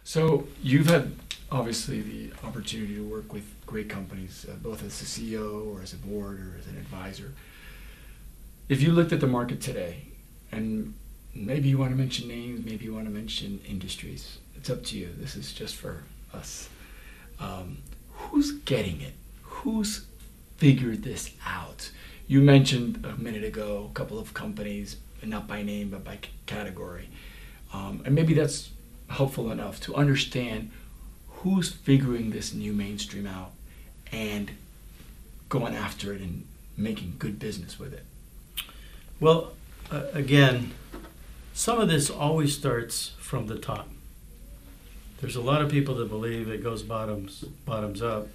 So you've had obviously the opportunity to work with great companies, both as a CEO or as a board or as an advisor. If you looked at the market today, and maybe you want to mention names, maybe you want to mention industries, it's up to you. This is just for us. Who's getting it? Who's figured this out? You mentioned a minute ago a couple of companies, not by name but by category. And maybe that's helpful enough to understand who's figuring this new mainstream out and going after it and making good business with it. Well, again, some of this always starts from the top. There's a lot of people that believe it goes bottoms up.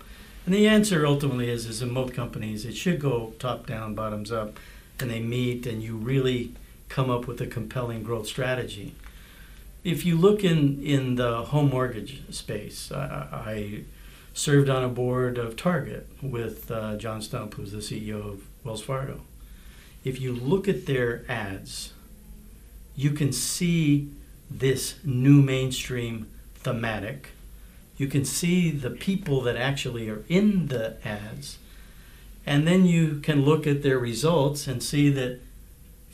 And the answer ultimately is in most companies, it should go top down, bottoms up, and they meet and you really come up with a compelling growth strategy. If you look in the home mortgage space, I served on a board of Target with John Stump, who's the CEO of Wells Fargo. If you look at their ads, you can see this new mainstream thematic. You can see the people that actually are in the ads. And then you can look at their results and see that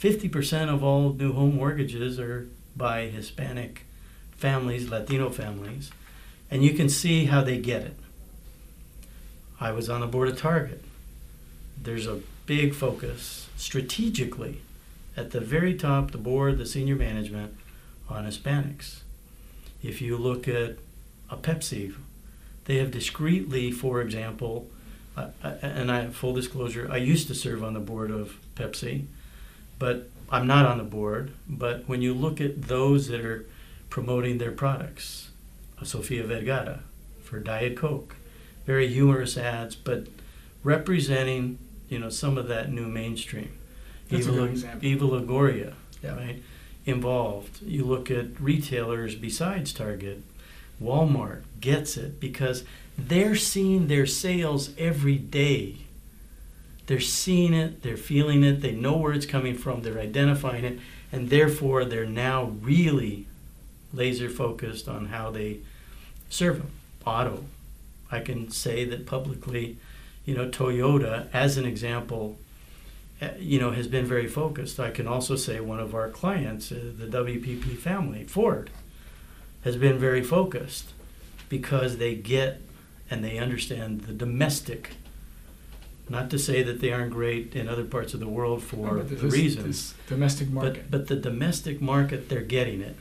50% of all new home mortgages are by Hispanic families, Latino families, and you can see how they get it. I was on the board of Target. There's a big focus strategically at the very top, the board, the senior management, on Hispanics. If you look at a Pepsi, they have discreetly, for example, and I have full disclosure, I used to serve on the board of Pepsi, but I'm not on the board. But when you look at those that are promoting their products, Sofia Vergara for Diet Coke, very humorous ads, but representing, some of that new mainstream. That's a good example. Eva Longoria, yeah. Right, involved. You look at retailers besides Target, Walmart gets it because they're seeing their sales every day. They're seeing it, they're feeling it, they know where it's coming from, they're identifying it, and therefore they're now really laser focused on how they serve them. Auto. I can say that publicly, Toyota, as an example, has been very focused. I can also say one of our clients, the WPP family, Ford, has been very focused because they get and they understand the domestic. Not to say that they aren't great in other parts of the world for reasons. This domestic market. But the domestic market, they're getting it.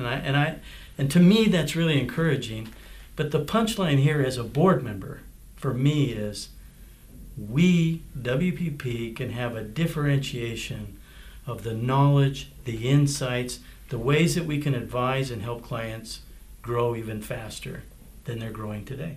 And to me, that's really encouraging. But the punchline here as a board member, for me, is we, WPP, can have a differentiation of the knowledge, the insights, the ways that we can advise and help clients grow even faster than they're growing today.